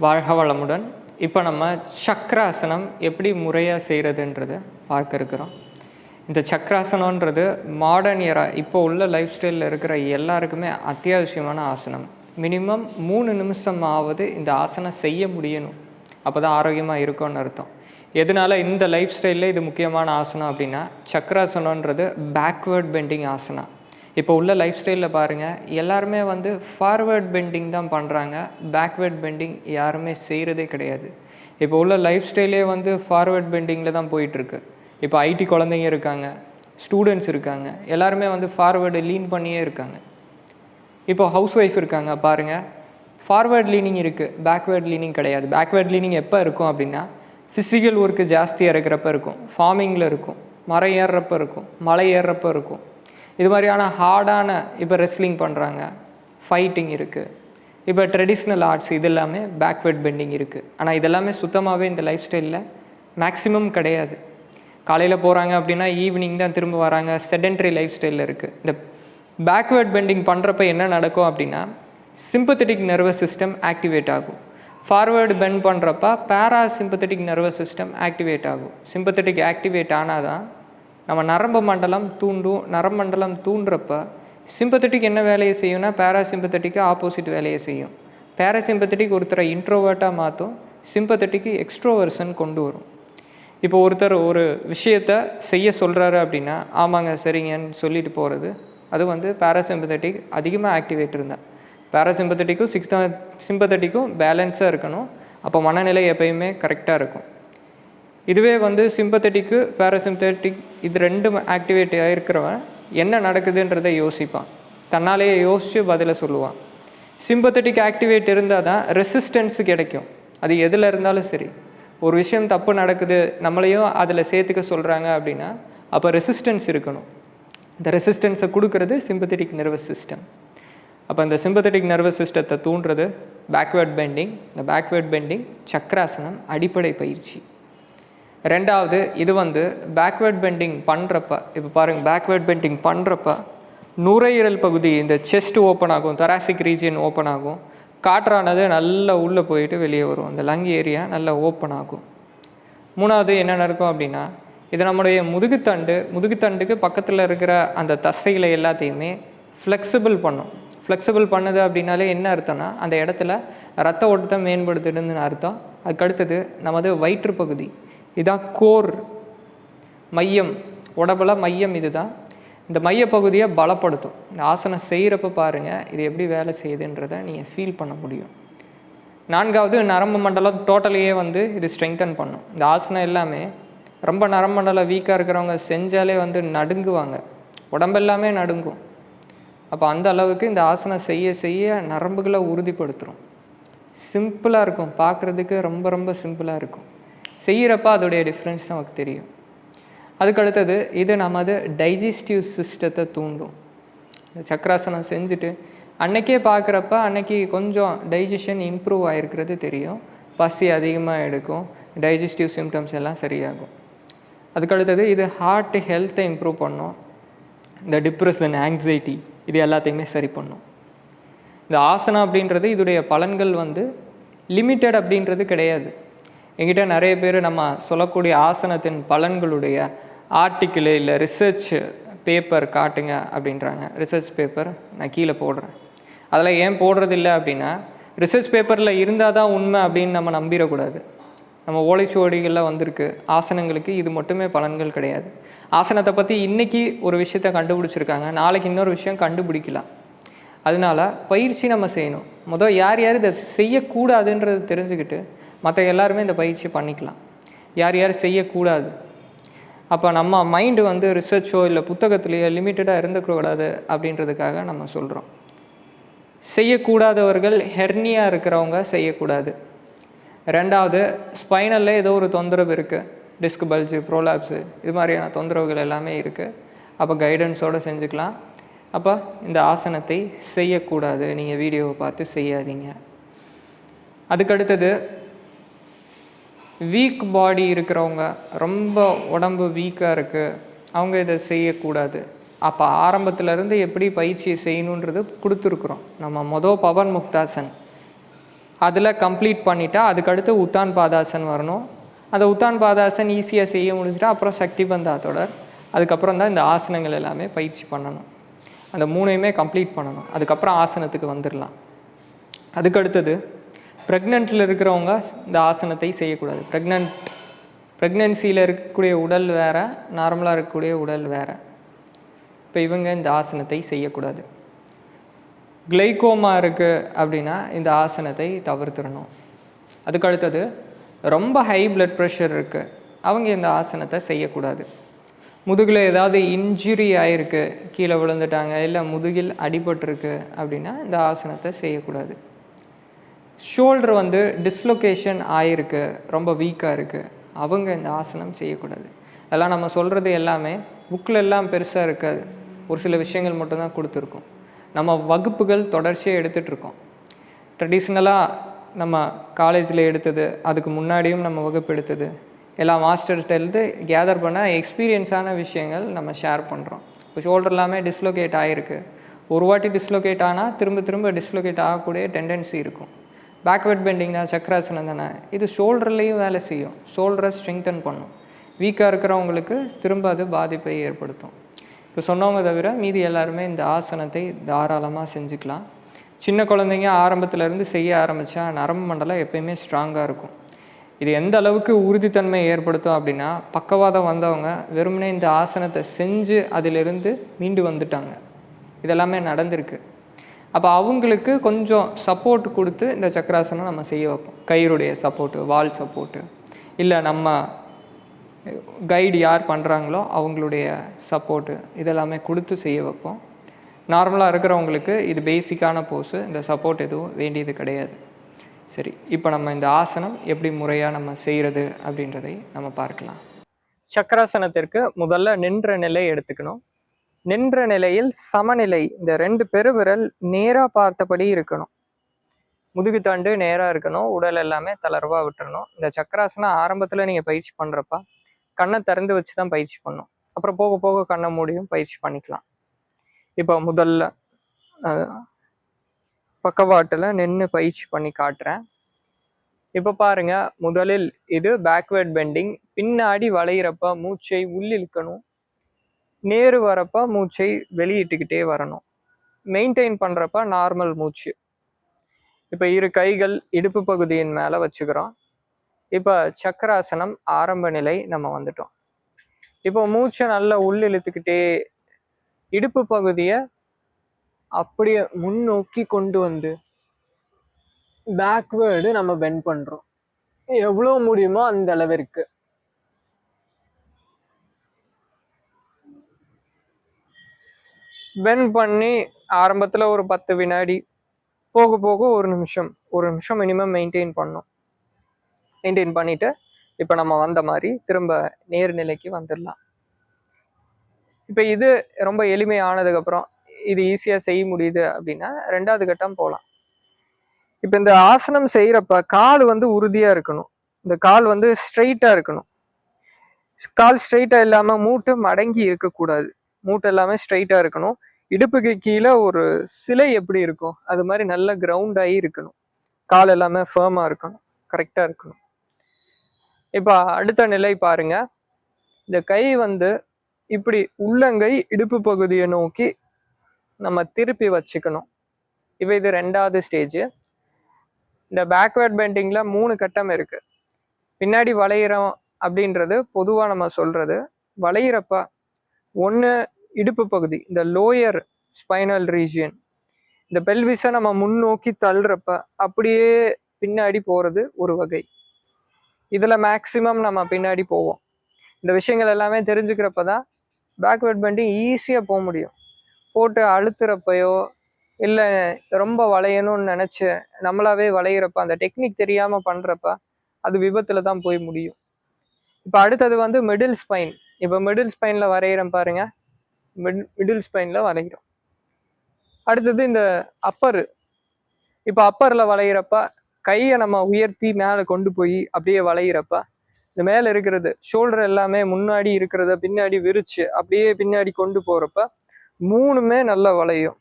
வாழ்க வளமுடன். இப்போ நம்ம சக்கராசனம் எப்படி முறையாக செய்கிறதுன்றதை பார்க்க இருக்கிறோம். இந்த சக்கராசனன்றது மாடர்ன் எரா இப்போ உள்ள லைஃப் ஸ்டைலில் இருக்கிற எல்லாருக்குமே அத்தியாவசியமான ஆசனம். மினிமம் 3 நிமிஷமாவது இந்த ஆசனம் செய்ய முடியணும். அப்போ தான் ஆரோக்கியமாக இருக்கும்னு அர்த்தம். எதனால் இந்த லைஃப் ஸ்டைலில் இது முக்கியமான ஆசனம் அப்படின்னா, சக்கராசனன்றது பேக்வேர்ட் பெண்டிங் ஆசனம். இப்போ உள்ள லைஃப் ஸ்டைலில் பாருங்கள், எல்லாருமே ஃபார்வேர்ட் பெண்டிங் தான் பண்ணுறாங்க. பேக்வேர்ட் பெண்டிங் யாருமே செய்கிறதே கிடையாது. இப்போ உள்ள லைஃப் ஸ்டைலே ஃபார்வேர்ட் பெண்டிங்கில் தான் போயிட்டுருக்கு. இப்போ ஐடி குழந்தைங்க இருக்காங்க, ஸ்டூடெண்ட்ஸ் இருக்காங்க, எல்லாருமே ஃபார்வேர்டு லீன் பண்ணியே இருக்காங்க. இப்போ ஹவுஸ் ஒய்ஃப் இருக்காங்க பாருங்கள், ஃபார்வேர்ட் லீனிங் இருக்குது, பேக்வேர்ட் லீனிங் கிடையாது. பேக்வேர்ட் லீனிங் எப்போ இருக்கும் அப்படின்னா, ஃபிசிக்கல் ஒர்க்கு ஜாஸ்தியாக இருக்கிறப்ப இருக்கும், ஃபார்மிங்கில் இருக்கும், மரம் ஏறுறப்ப இருக்கும், மலை ஏறுறப்ப இருக்கும். இது மாதிரியான ஹார்டான இப்போ ரெஸ்லிங் பண்ணுறாங்க, ஃபைட்டிங் இருக்குது, இப்போ ட்ரெடிஷ்னல் ஆர்ட்ஸ், இது எல்லாமே பேக்வேர்ட் பெண்டிங் இருக்குது. ஆனால் இதெல்லாமே சுத்தமாகவே இந்த லைஃப் ஸ்டைலில் மேக்ஸிமம் கிடையாது. காலையில் போகிறாங்க அப்படின்னா ஈவினிங் தான் திரும்ப வராங்க. செடென்ட்ரி லைஃப் ஸ்டைலில் இருக்குது. இந்த பேக்வேர்ட் பெண்டிங் பண்ணுறப்ப என்ன நடக்கும் அப்படின்னா, சிம்பத்தட்டிக் நர்வஸ் சிஸ்டம் ஆக்டிவேட் ஆகும். ஃபார்வேர்டு பெண்ட் பண்ணுறப்ப பேராசிம்பத்தட்டிக் நர்வஸ் சிஸ்டம் ஆக்டிவேட் ஆகும். சிம்பத்தட்டிக் ஆக்டிவேட் ஆனால் தான் நம்ம நரம்பு மண்டலம் தூண்டும். நரம்பு மண்டலம் தூண்டுறப்ப சிம்பத்தட்டிக் என்ன வேலையை செய்யும்னா, பேராசிம்பத்தட்டிக்கு ஆப்போசிட் வேலையை செய்யும். பேராசிம்பத்தட்டிக் ஒருத்தரை இன்ட்ரோவர்ட்டாக மாற்றும், சிம்பத்தட்டிக்கு எக்ஸ்ட்ரோவர்ஷன் கொண்டு வரும். இப்போ ஒருத்தர் ஒரு விஷயத்தை செய்ய சொல்கிறாரு அப்படின்னா, ஆமாங்க சரிங்கன்னு சொல்லிட்டு போகிறது, அது பேராசிம்பத்தட்டிக் அதிகமாக ஆக்டிவேட் இருந்தால். பேராசிம்பத்தட்டிக்கும் சிம்பத்தட்டிக்கும் பேலன்ஸாக இருக்கணும். அப்போ மனநிலை எப்பயுமே கரெக்டாக இருக்கும். இதுவே சிம்பத்தட்டிக்கு பேராசிம்பத்தட்டிக் இது ரெண்டும் ஆக்டிவேட் ஆகிருக்கிறவன் என்ன நடக்குதுன்றதை யோசிப்பான், தன்னாலேயே யோசித்து பதிலை சொல்லுவான். சிம்பத்தட்டிக் ஆக்டிவேட் இருந்தால் தான் ரெசிஸ்டன்ஸு கிடைக்கும். அது எதில் இருந்தாலும் சரி, ஒரு விஷயம் தப்பு நடக்குது, நம்மளையும் அதில் சேர்த்துக்க சொல்கிறாங்க அப்படின்னா, அப்போ ரெசிஸ்டன்ஸ் இருக்கணும். இந்த ரெசிஸ்டன்ஸை கொடுக்கறது சிம்பத்தட்டிக் நர்வஸ் சிஸ்டம். அப்போ இந்த சிம்பத்தட்டிக் நர்வஸ் சிஸ்டத்தை தூண்டுறது பேக்வேர்ட் பெண்டிங். இந்த பேக்வேர்ட் பெண்டிங் சக்கராசனம் அடிப்படை பயிற்சி. ரெண்டாவது, இது பேக்வேர்ட் பெண்டிங் பண்ணுறப்ப, இப்போ பாருங்கள், பேக்வேர்ட் பெண்டிங் பண்ணுறப்ப நுரையீரல் பகுதி, இந்த செஸ்ட் ஓப்பன் ஆகும், தொராசிக் ரீஜியன் ஓப்பன் ஆகும், காற்றானது நல்லா உள்ளே போயிட்டு வெளியே வரும், அந்த லங் ஏரியா நல்லா ஓப்பன் ஆகும். மூணாவது என்ன நடக்கும் அப்படின்னா, இது நம்முடைய முதுகுத்தண்டுக்கு பக்கத்தில் இருக்கிற அந்த தசைகளை எல்லாத்தையுமே ஃப்ளெக்சிபிள் பண்ணும். ஃப்ளெக்சிபிள் பண்ணுது அப்படின்னாலே என்ன அர்த்தம்னா, அந்த இடத்துல ரத்த ஓட்டத்தை மேம்படுத்துதுன்னு அர்த்தம். அதுக்கடுத்தது நமது வயிற்று பகுதி, இதுதான் கோர், மையம், உடம்புல மையம் இதுதான். இந்த மையப்பகுதியை பலப்படுத்தும். இந்த ஆசனம் செய்கிறப்ப பாருங்கள், இது எப்படி வேலை செய்யுதுன்றதை நீங்கள் ஃபீல் பண்ண முடியும். நான்காவது, நரம்பு மண்டலம் டோட்டலையே இது ஸ்ட்ரெங்தன் பண்ணும். இந்த ஆசனம் எல்லாமே ரொம்ப நரம்பு மண்டலம் வீக்காக இருக்கிறவங்க செஞ்சாலே நடுங்குவாங்க, உடம்பெல்லாமே நடுங்கும். அப்போ அந்த அளவுக்கு இந்த ஆசனம் செய்ய செய்ய நரம்புகளை உறுதிப்படுத்துகிறோம். சிம்பிளாக இருக்கும், பார்க்குறதுக்கு ரொம்ப ரொம்ப சிம்பிளாக இருக்கும். செய்கிறப்ப அதோடைய டிஃப்ரென்ஸ் நமக்கு தெரியும். அதுக்கடுத்தது, இது நமது டைஜஸ்டிவ் சிஸ்டத்தை தூண்டும். இந்த சக்கராசனம் செஞ்சுட்டு அன்றைக்கே பார்க்குறப்ப அன்றைக்கி கொஞ்சம் டைஜஷன் இம்ப்ரூவ் ஆகிருக்கிறது தெரியும். பசி அதிகமாக எடுக்கும், டைஜஸ்டிவ் சிம்டம்ஸ் எல்லாம் சரியாகும். அதுக்கடுத்தது, இது ஹார்ட் ஹெல்த்தை இம்ப்ரூவ் பண்ணும். இந்த டிப்ரெஷன், ஆங்ஸைட்டி, இது எல்லாத்தையுமே சரி பண்ணும். இந்த ஆசனம் அப்படின்றது, இதோடைய பலன்கள் லிமிட்டட் அப்படின்றது கிடையாது. என்கிட்ட நிறைய பேர் நம்ம சொல்லக்கூடிய ஆசனத்தின் பலன்களுடைய ஆர்டிக்கிள் இல்லை ரிசர்ச் பேப்பர் காட்டுங்க அப்படின்றாங்க. ரிசர்ச் பேப்பர் நான் கீழே போடுறேன். அதில் ஏன் போடுறதில்லை அப்படின்னா, ரிசர்ச் பேப்பரில் இருந்தால் தான் உண்மை அப்படின்னு நம்ம நம்பிடக்கூடாது. நம்ம ஓலைச்சுவடிகளில் வந்திருக்கு ஆசனங்களுக்கு இது மட்டுமே பலன்கள் கிடையாது. ஆசனத்தை பற்றி இன்றைக்கி ஒரு விஷயத்தை கண்டுபிடிச்சிருக்காங்க, நாளைக்கு இன்னொரு விஷயம் கண்டுபிடிக்கலாம். அதனால பயிற்சி நம்ம செய்யணும். யார் யார் இதை செய்யக்கூடாதுன்றது தெரிஞ்சுக்கிட்டு மற்ற எல்லாருமே இந்த பயிற்சி பண்ணிக்கலாம். யார் யார் செய்யக்கூடாது, அப்போ நம்ம மைண்டு ரிசர்ச்சோ இல்லை புத்தகத்துலேயோ லிமிட்டடாக இருந்துக்கூடாது அப்படின்றதுக்காக நம்ம சொல்கிறோம். செய்யக்கூடாதவர்கள், ஹெர்னியா இருக்கிறவங்க செய்யக்கூடாது. ரெண்டாவது, ஸ்பைனலில் ஏதோ ஒரு தொந்தரவு இருக்குது, டிஸ்க் பல்ஜு, ப்ரோலாப்ஸு, இது மாதிரியான தொந்தரவுகள் எல்லாமே இருக்குது. அப்போ கைடன்ஸோடு செஞ்சுக்கலாம். அப்போ இந்த ஆசனத்தை செய்யக்கூடாது, நீங்கள் வீடியோவை பார்த்து செய்யாதீங்க. அதுக்கடுத்தது, வீக் பாடி இருக்கிறவங்க, ரொம்ப உடம்பு வீக்காக இருக்குது, அவங்க இதை செய்யக்கூடாது. அப்போ ஆரம்பத்துலேருந்து எப்படி பயிற்சியை செய்யணுன்றது கொடுத்துருக்குறோம். நம்ம பவன் முக்தாசன் அதில் கம்ப்ளீட் பண்ணிட்டா அதுக்கடுத்து உத்தான் பாதாசன் வரணும். அந்த உத்தான் பாதாசன் ஈஸியாக செய்ய முடிஞ்சிட்டா அப்புறம் சக்தி பந்தா தொடர். அதுக்கப்புறம் தான் இந்த ஆசனங்கள் எல்லாமே பயிற்சி பண்ணணும். அந்த 3யுமே கம்ப்ளீட் பண்ணணும். அதுக்கப்புறம் ஆசனத்துக்கு வந்துடலாம். அதுக்கடுத்தது ப்ரெக்னென்ட்டில் இருக்கிறவங்க இந்த ஆசனத்தை செய்யக்கூடாது. ப்ரெக்னென்சியில் இருக்கக்கூடிய உடல் வேறு, நார்மலாக இருக்கக்கூடிய உடல் வேறு. இப்போ இவங்க இந்த ஆசனத்தை செய்யக்கூடாது. கிளைகோமா இருக்குது அப்படின்னா இந்த ஆசனத்தை தவிர்த்துடணும். அதுக்கடுத்தது ரொம்ப ஹை பிளட் ப்ரெஷர் இருக்குது, அவங்க இந்த ஆசனத்தை செய்யக்கூடாது. முதுகில் ஏதாவது இன்ஜுரி ஆகிருக்கு, கீழே விழுந்துட்டாங்க, இல்லை முதுகில் அடிபட்டிருக்கு அப்படின்னா இந்த ஆசனத்தை செய்யக்கூடாது. ஷோல்டர் வந்து டிஸ்லொகேஷன் ஆகிருக்கு, ரொம்ப வீக்காக இருக்குது, அவங்க இந்த ஆசனம் செய்யக்கூடாது. அதெல்லாம் நம்ம சொல்கிறது எல்லாமே புக்கில் எல்லாம் பெருசாக இருக்காது, ஒரு சில விஷயங்கள் மட்டும்தான் கொடுத்துருக்கோம். நம்ம வகுப்புகள் தொடர்ச்சியாக எடுத்துகிட்ருக்கோம். ட்ரெடிஷ்னலாக நம்ம காலேஜில் எடுத்தது, அதுக்கு முன்னாடியும் நம்ம வகுப்பு எடுத்தது, எல்லா மாஸ்டர்கிட்டருந்து கேதர் பண்ண எக்ஸ்பீரியன்ஸான விஷயங்கள் நம்ம ஷேர் பண்ணுறோம். இப்போ ஷோல்டர் எல்லாமே டிஸ்லொகேட் ஆகிருக்கு, ஒரு வாட்டி டிஸ்லொகேட் ஆனால் திரும்ப திரும்ப டிஸ்லொகேட் ஆகக்கூடிய டெண்டன்சி இருக்கும். பேக்வர்ட் பெண்டிங் தான், சக்கராசனம் தானே, இது ஷோல்டர்லேயும் வேலை செய்யும், ஷோல்டரை ஸ்ட்ரெங்தன் பண்ணும். வீக்காக இருக்கிறவங்களுக்கு திரும்ப அது பாதிப்பை ஏற்படுத்தும். இப்போ சொன்னவங்க தவிர மீதி எல்லாருமே இந்த ஆசனத்தை தாராளமாக செஞ்சுக்கலாம். சின்ன குழந்தைங்க ஆரம்பத்துலேருந்து செய்ய ஆரம்பித்தா நரம்பு மண்டலம் எப்பயுமே ஸ்ட்ராங்காக இருக்கும். இது எந்த அளவுக்கு உறுதித்தன்மை ஏற்படுத்தும் அப்படின்னா, பக்கவாதம் வந்தவங்க வெறுமனே இந்த ஆசனத்தை செஞ்சு அதிலிருந்து மீண்டு வந்துட்டாங்க. இதெல்லாமே நடந்திருக்கு. அப்போ அவங்களுக்கு கொஞ்சம் சப்போர்ட் கொடுத்து இந்த சக்கராசனம் நம்ம செய்ய வைப்போம். கயிறுடைய சப்போர்ட்டு, வால் சப்போர்ட்டு, இல்லை நம்ம கைடு யார் பண்ணுறாங்களோ அவங்களுடைய சப்போர்ட்டு, இதெல்லாமே கொடுத்து செய்ய வைப்போம். நார்மலாக இருக்கிறவங்களுக்கு இது பேசிக்கான போஸு, இந்த சப்போர்ட் எதுவும் வேண்டியது கிடையாது. சரி, இப்போ நம்ம இந்த ஆசனம் எப்படி முறையாக நம்ம செய்கிறது அப்படின்றதை நம்ம பார்க்கலாம். சக்கராசனத்திற்கு முதல்ல நின்ற நிலை எடுத்துக்கணும். நின்ற நிலையில் சமநிலை, இந்த 2 பெருவிரல் நேராக பார்த்தபடி இருக்கணும். முதுகுத்தண்டு நேராக இருக்கணும், உடல் எல்லாமே தளர்வாக விட்டுறணும். இந்த சக்கராசனம் ஆரம்பத்தில் நீங்கள் பயிற்சி பண்ணுறப்ப கண்ணை திறந்து வச்சு தான் பயிற்சி பண்ணணும். அப்புறம் போக போக கண்ணை மூடியும் பயிற்சி பண்ணிக்கலாம். இப்போ முதல்ல பக்கவாட்டில் நின்று பயிற்சி பண்ணி காட்டுறேன். இப்போ பாருங்க, முதலில் இது பேக்வேர்ட் பெண்டிங். பின்னாடி வளையிறப்ப மூச்சை உள்ளிழுக்கணும், நேரு வரப்ப மூச்சை வெளியிட்டுக்கிட்டே வரணும். மெயின்டைன் பண்ணுறப்ப நார்மல் மூச்சு. இப்போ இரு கைகள் இடுப்பு பகுதியின் மேலே வச்சுக்கிறோம். இப்போ சக்கராசனம் ஆரம்ப நிலை நம்ம வந்துட்டோம். இப்போ மூச்சை நல்லா உள்ளிழுத்துக்கிட்டே இடுப்பு பகுதியை அப்படியே முன்னோக்கி கொண்டு வந்து பேக்வேர்டு நம்ம பெண்ட் பண்ணுறோம். எவ்வளோ முடியுமோ அந்த அளவிற்கு. பெண்ட் பண்ணி ஆரம்பத்தில் ஒரு 10 வினாடி, போக போக ஒரு நிமிஷம் மினிமம் மெயின்டைன் பண்ணோம். மெயின்டைன் பண்ணிவிட்டு இப்போ நம்ம வந்த மாதிரி திரும்ப நேர்நிலைக்கு வந்துடலாம். இப்போ இது ரொம்ப எளிமையானதுக்கப்புறம், இது ஈஸியாக செய்ய முடியுது அப்படின்னா 2வது கட்டம் போகலாம். இப்போ இந்த ஆசனம் செய்கிறப்ப கால் வந்து உறுதியாக இருக்கணும். இந்த கால் வந்து ஸ்ட்ரெயிட்டாக இருக்கணும். கால் ஸ்ட்ரெயிட்டாக இல்லாமல் மூட்டு மடங்கி இருக்கக்கூடாது. மூட்டு எல்லாமே ஸ்ட்ரெயிட்டாக இருக்கணும். இடுப்புக்கு கீழே ஒரு சிலை எப்படி இருக்கும் அது மாதிரி நல்லா கிரவுண்ட் ஆகி இருக்கணும். கால் எல்லாமே ஃபேர்மாக இருக்கணும், கரெக்டாக இருக்கணும். இப்போ அடுத்த நிலை பாருங்க. இந்த கை வந்து இப்படி உள்ளங்கை இடுப்பு பகுதியை நோக்கி நம்ம திருப்பி வச்சுக்கணும். இப்போ இது 2வது ஸ்டேஜ். இந்த பேக்வேர்ட் பெண்டிங்கில் 3 கட்டம் இருக்கு. பின்னாடி வளையிறோம் அப்படின்றது பொதுவாக நம்ம சொல்றது. வளையிறப்ப ஒன்று இடுப்பு பகுதி, இந்த லோயர் ஸ்பைனல் ரீஜியன், இந்த பெல்விஸை நம்ம முன்னோக்கி தள்ளுறப்ப அப்படியே பின்னாடி போகிறது ஒரு வகை. இதில் மேக்சிமம் நம்ம பின்னாடி போவோம். இந்த விஷயங்கள் எல்லாமே தெரிஞ்சுக்கிறப்ப தான் பேக்வேர்ட் பெண்டிங் ஈஸியாக போக முடியும். போட்டு அழுத்துறப்பையோ இல்லை ரொம்ப வளையணும்னு நினச்சி நம்மளாவே வளையிறப்ப, அந்த டெக்னிக் தெரியாமல் பண்ணுறப்ப அது விபத்தில் தான் போய் முடியும். இப்போ அடுத்தது வந்து மிடில் ஸ்பைன். இப்போ மிடில் ஸ்பைனில் வரைகிறோம் பாருங்க, மிடில் ஸ்பைனில் வரைகிறோம். அடுத்தது இந்த அப்பரு. இப்போ அப்பரில் வளையிறப்ப கையை நம்ம உயர்த்தி மேலே கொண்டு போய் அப்படியே வளையிறப்ப இந்த மேலே இருக்கிறது ஷோல்டர் எல்லாமே முன்னாடி இருக்கிறத பின்னாடி விரிச்சு அப்படியே பின்னாடி கொண்டு போகிறப்ப 3மே நல்லா வளையும்.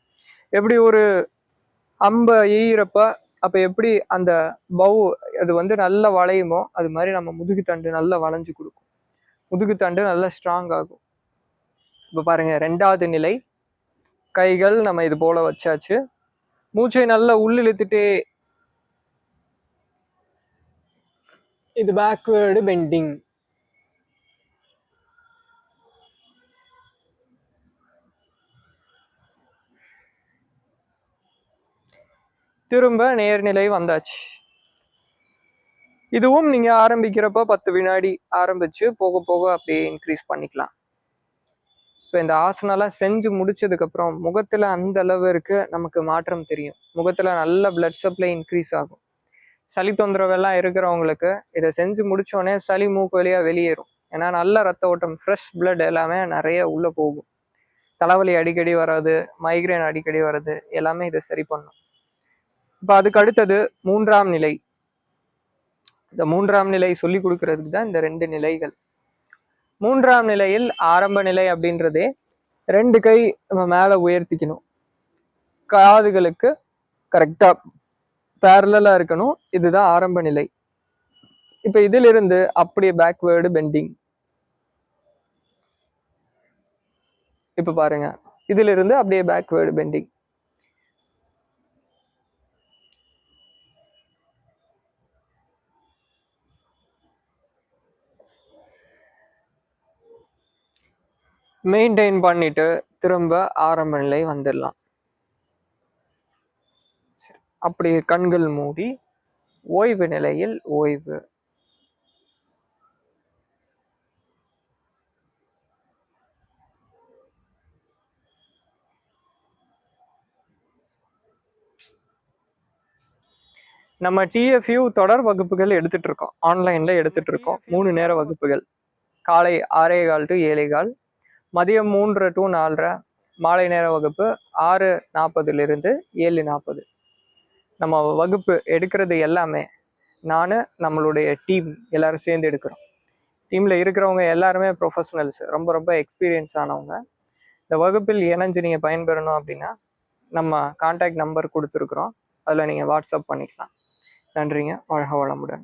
எப்படி ஒரு அம்பை எய்கிறப்ப அப்போ எப்படி அந்த பவு அது வந்து நல்லா வளையுமோ அது மாதிரி நம்ம முதுகுத்தண்டு நல்லா வளைஞ்சு கொடுக்கும், முதுகுத்தண்டு நல்லா ஸ்ட்ராங் ஆகும். இப்போ பாருங்க, 2வது நிலை. கைகள் நம்ம இது போல வச்சாச்சு. மூச்சை நல்லா உள்ளிழுத்துட்டே, இது பேக்வேர்டு பெண்டிங். திரும்ப நேர்நிலை வந்தாச்சு. இதுவும் நீங்க ஆரம்பிக்கிறப்ப 10 வினாடி ஆரம்பிச்சு போக போக அப்படியே இன்க்ரீஸ் பண்ணிக்கலாம். இப்போ இந்த ஆசனெல்லாம் செஞ்சு முடிச்சதுக்கு அப்புறம் முகத்துல அந்த அளவுக்கு நமக்கு மாற்றம் தெரியும். முகத்துல நல்ல பிளட் சப்ளை இன்க்ரீஸ் ஆகும். சளி தொந்தரவெல்லாம் இருக்கிறவங்களுக்கு இதை செஞ்சு முடிச்சோடனே சளி மூக்கு வழியா வெளியேறும். ஏன்னா நல்ல ரத்த ஓட்டம், ஃப்ரெஷ் பிளட் எல்லாமே நிறைய உள்ள போகும். தலைவலி அடிக்கடி வராது, மைக்ரேன் அடிக்கடி வராது, எல்லாமே இதை சரி பண்ணும். இப்போ அதுக்கு அடுத்தது 3ஆம் நிலை. இந்த 3ஆம் நிலை சொல்லி கொடுக்கறதுக்கு தான் இந்த 2 நிலைகள். 3ஆம் நிலையில் ஆரம்ப நிலை அப்படின்றதே 2 கை நம்ம மேல உயர்த்திக்கணும், காதுகளுக்கு கரெக்டா பேரலா இருக்கணும். இதுதான் ஆரம்ப நிலை. இப்ப இதிலிருந்து அப்படியே பேக்வேர்டு பெண்டிங். இப்ப பாருங்க, இதிலிருந்து அப்படியே பேக்வேர்டு பெண்டிங். மெயின்டைன் பண்ணிட்டு திரும்ப ஆரம்ப நிலை வந்துடலாம். அப்படியே கண்கள் மூடி ஓய்வு நிலையில் ஓய்வு. நம்ம டிஎஃப்யூ தொடர் வகுப்புகள் எடுத்துட்டு இருக்கோம், ஆன்லைன்ல எடுத்துட்டு இருக்கோம். 3 நேர வகுப்புகள். காலை 6:15 to 7:15, மதியம் 3 to 4:30, மாலை நேர வகுப்பு 6:40 7:40. நம்ம வகுப்பு எடுக்கிறது எல்லாமே நான் நம்மளுடைய டீம் எல்லாரும் சேர்ந்து எடுக்கிறோம். டீம்ல இருக்கிறவங்க எல்லாருமே ப்ரொஃபஷனல்ஸ், ரொம்ப ரொம்ப எக்ஸ்பீரியன்ஸ் ஆனவங்க. இந்த வகுப்பில் இணைஞ்சு நீங்கள் பயன்பெறணும் அப்படின்னா நம்ம கான்டாக்ட் நம்பர் கொடுத்துருக்குறோம், அதில் நீங்கள் வாட்ஸ்அப் பண்ணிக்கலாம். நன்றிங்க. வாழ்க வளமுடன்.